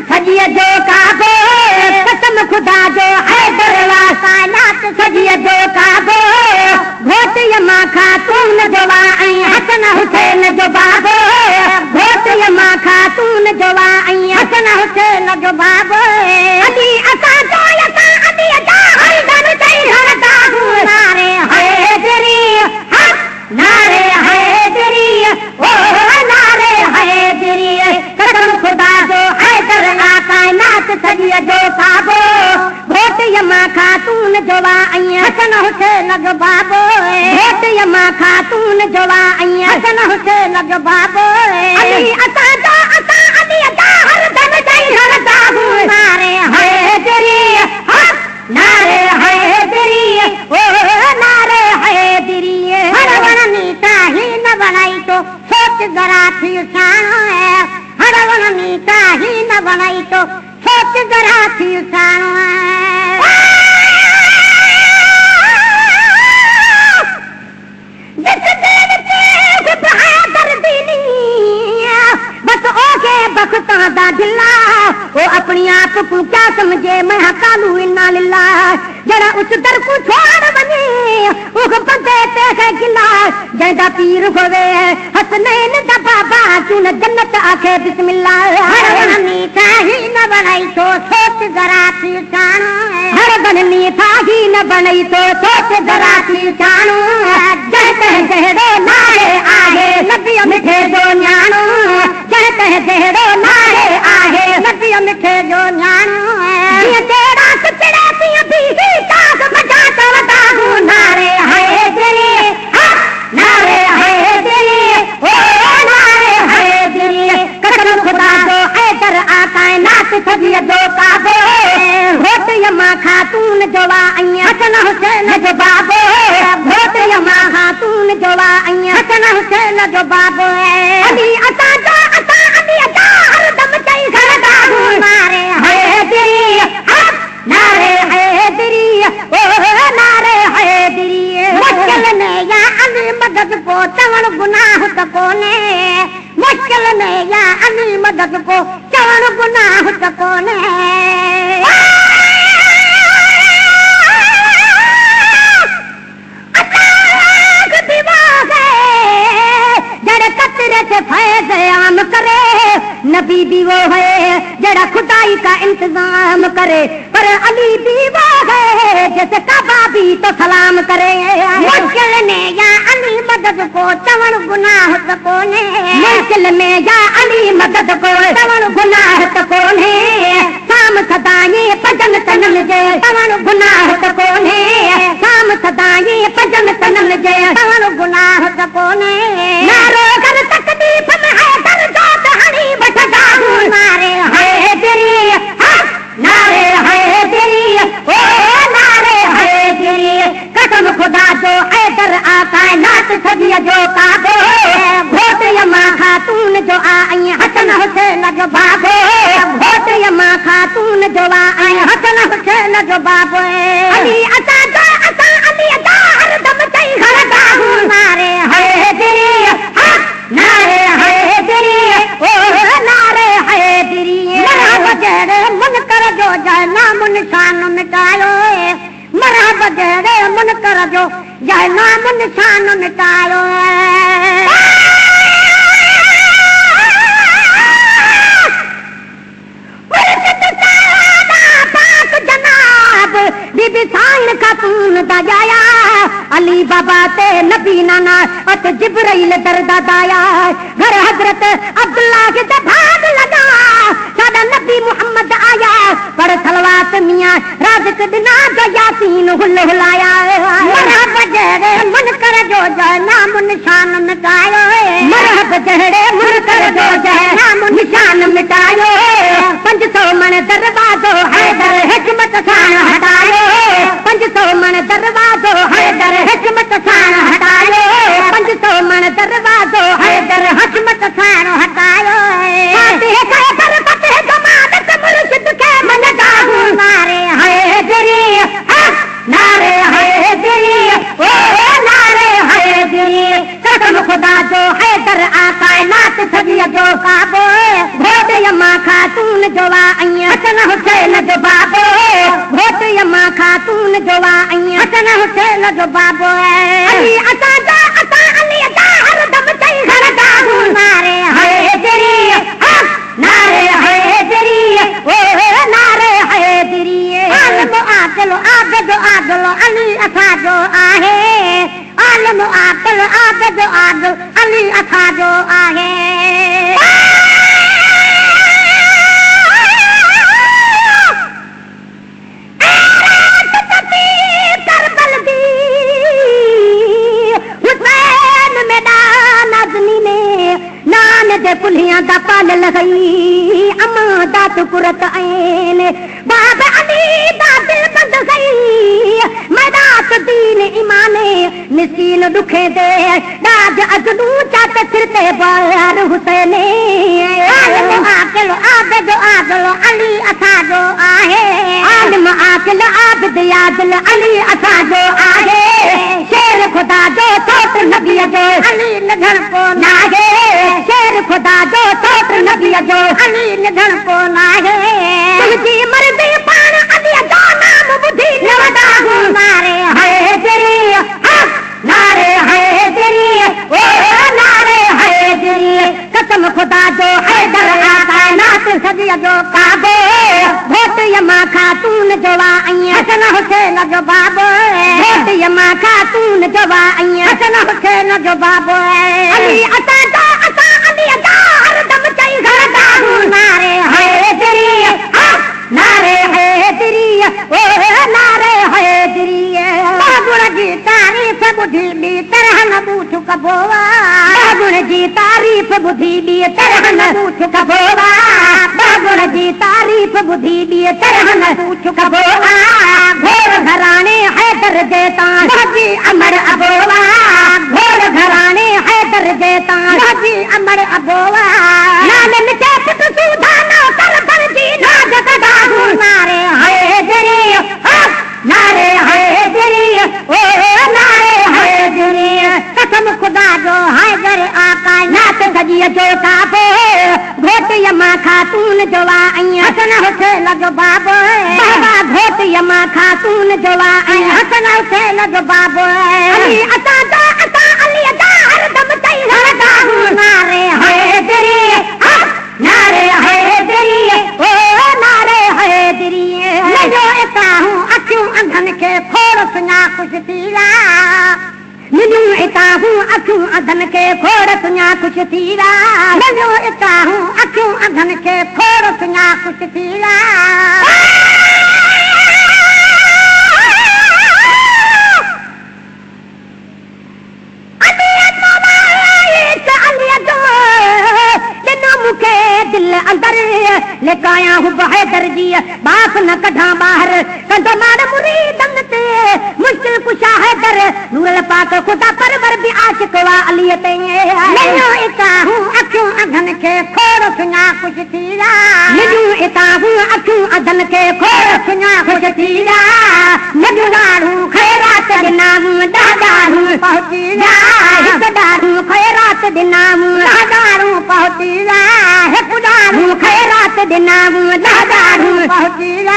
सॼीअ जो काबो कसम ख़ुदा जो हैदर काइनात सॼीअ जो काबो घोट यमा ख़ातून जो वा ऐं हसन हुसैन जो बाबो घोट यमा ख़ातून जो वा ऐं हसन हुसैन जो बाबो अली असां जो असां अली जा हरदम चई हरदा नारे हैदरी हक नारे हैदरी ओ नारे हैदरी कसम ख़ुदा जो हैदर काइनात सॼीअ जो काबो घोट यमा ख़ातून जो वा ऐं हसन हुसैन जो बाबो घोट यमा ख़ातून जो वा ऐं हसन हुसैन जो बाबो अली असां जो असां अली जा हरदम चई हरदा नारे हैदरी हक नारे हैदरी ओ नारे हैदरी हर वणनी ताही न वणाई तो सोच जरा थी साणो है हर वणनी ताही न वणाई तो सोच जरा थी साणो है जिस दिल ते बहादुर दीनी बस ओके बख्तां दा दिला ओ अपनी आप को क्या समझे मैं हकालू इन्ना लिल्ला जरा उस दर को छोड़ बने उग बंदे ते है गिला जैदा पीर होवे हसनैन दा बाबा चुन जन्नत आखे बिस्मिल्लाह हर बननी ताही न बनाई तो सोच जरा थी जानो हर बननी ताही न बनाई तो सोच जरा थी जानो जहते जहड़ो नारे आहे नबिय मिठे जो न्याणो जहते जहड़ो नारे आहे नबिय मिठे जो न्याणो ये तेरा सचड़ा ती भी ताज बजा करता हूं नारे हैदरी हक नारे हैदरी ओ नारे हैदरी कसम खुदा जो हैदर काइनात सॼीअ जो काबो घोट यमा ख़ातून जो वा ऐं हसन हुसैन जो बाबो घोट यमा ख़ातून जो वा ऐं हसन हुसैन जो बाबो अली असां जो असां अली जा हरदम चई घरदा नारे हैदरी हक नारे हैदरी ओ नारे हैदरी मुश्किल ने या अली मदद को चवण गुनाह त कोने मुश्किल ने या अली मदद को चवण गुनाह त कोने जड़ कतरे से फैज़ आम करे नबी भी वो है जड़ा खुदाई का इंतजाम करे पर अली भी वो है जैसे काबा भी तो सलाम करे मुश्किल में या अली मदद को चवण गुनाह त कोने मुश्किल में या अली मदद को चवण गुनाह त कोने शाम सदाई भजन तनन जे चवण गुनाह त कोने शाम सदाई भजन तनन जे चवण गुनाह त कोने नारो कर तकलीफ में है दर जोत हणी बठदा नारे हैदरी हक नारे हैदरी ओ नारे हैदरी कसम खुदा जो हैदर काइनात सॼीअ जो काबो घोट यमा ख़ातून जो ऐं हसन हुसैन जो बाबो घोट यमा ख़ातून जो ऐं हसन हुसैन जो बाबो अली असां जो असां अली जा हरदम चई घरदा नारे हैदरी हक नारे हैदरी ओ नारे हैदरी जहिड़े मुनकर जो नाम निशान मिटायो मरहब जहिड़े मुनकर जो नाम निशान मिटायो बीबी साईं खातून दा जाया अली बाबा ते नबी नाना अत जिब्राइल दरदा दाया घर हजरत अब्दुल्ला के भाग लगा सादा नबी मुहम्मद आया पर सलवात मियां राजक बिना जो यासीन हुल हुलाया मरहब जहड़े मुनकर जो नाम निशान मिटायो मरहब जहड़े मुनकर जो नाम निशान मिटायो 500 मन दरवाजो हैदर हिकमत सां हटायो 500 मन दरवाजो हैदर हिकमत सां हटायो 500 मन दरवाजो हैदर हिकमत सां हटायो फातिह कर फतेह जमानत मुर्शिद के मन नारे हैदरी हक नारे जोवा आईं हसन हुसैन जो बाबो अली अता जा अता अली अता हर दम चई घर दागू नारे हैदरी नारे हैदरी ओ नारे हैदरी आलम आदिल आबिद आदिल अली अता जो आहे आलम आदिल आबिद आदिल अली अता जो आहे पुलियां दा पाल लगई अम्मा दा तुकुरत आइन बाबा अली दा दिल बंद सही मैदात दीन ईमाने मिस्कीन दुखे दे दाज अजनू चात सिरते बार हुसैने आलिम आकिल आबिद आदिल अली असा जो आहे आलिम आकिल आबिद आदिल अली असा जो आहे शेर खुदा जो सोत नबी जो अली निधन को नागे शेर खुदा जो सोत नबी जो अली निधन को नागे तुझी मर्जी पान अली जो नाम बुधी नवदा नारे हैदरी नारे हैदरी ओ नारे हैदरी कसम खुदा जो हैदर आका नात सदिया जो काबे भोट यमा खातून जवा आई हसन हुसैन जो बाबो भोट यमा खातून जवा आई हसन हुसैन जो बाबो अली अता जा अता अली अता हर दम चई घर दागू नारे हैदरी नारे हैदरी ओ नारे हैदरी गुण जी तारीफ बुधी बी तरह न बूठ कबोवा गुण जी तारीफ बुधी बी तरह न बूठ कबोवा गुण जी तारीफ बुधी बी तरह न बूठ कबोवा घोर घराने हैदर देता बाजी अमर अबोवा घोर घराने हैदर देता बाजी अमर अबोवा नाम मिटे पुट सुधा न कर पर जी नाज कदागू नारे हैदरी नारे हैदरी ओ नारे हैदरी कसम खुदा जो हैदर आका नात सजी जो काबो घोट यमा खातून जवा आई हसन हुसैन जो बाबो बाबा घोट यमा खातून जवा आई हसन हुसैन जो बाबो अली अता जा अता अली अता हर दम चई घर दागू नारे हैदरी नारे हैदरी ओ नारे हैदरी जो इता हूँ अखियूं अंधन के खोड़ सुञा कुछ थीला मिलूं इता हूँ अखियूं अंधन के खोड़ सुञा कुछ थीला मिलूं इता हूँ अखियूं अंधन के खोड़ सुञा कुछ थीला दिल अंदर लेकाया हूँ हैदर जी बाप न कढ़ा बाहर कंधो मार मुरीदन ते मुश्किल कुशा हैदर नूर पाक खुदा परवर भी आशिक वा अली ते मैं इता हूँ अखियूं अधन के खोड़ सुञा कुछ थीला मिलूं इता हूँ अखियूं अधन के खोड़ सुञा कुछ थीला मजदारू खैरात दिनाम दादारू पहुंचीला हिकदारू खैरात दिनाम दादारू पहुंचीला दारू खैरात दिनाम दादारू पहुंचीला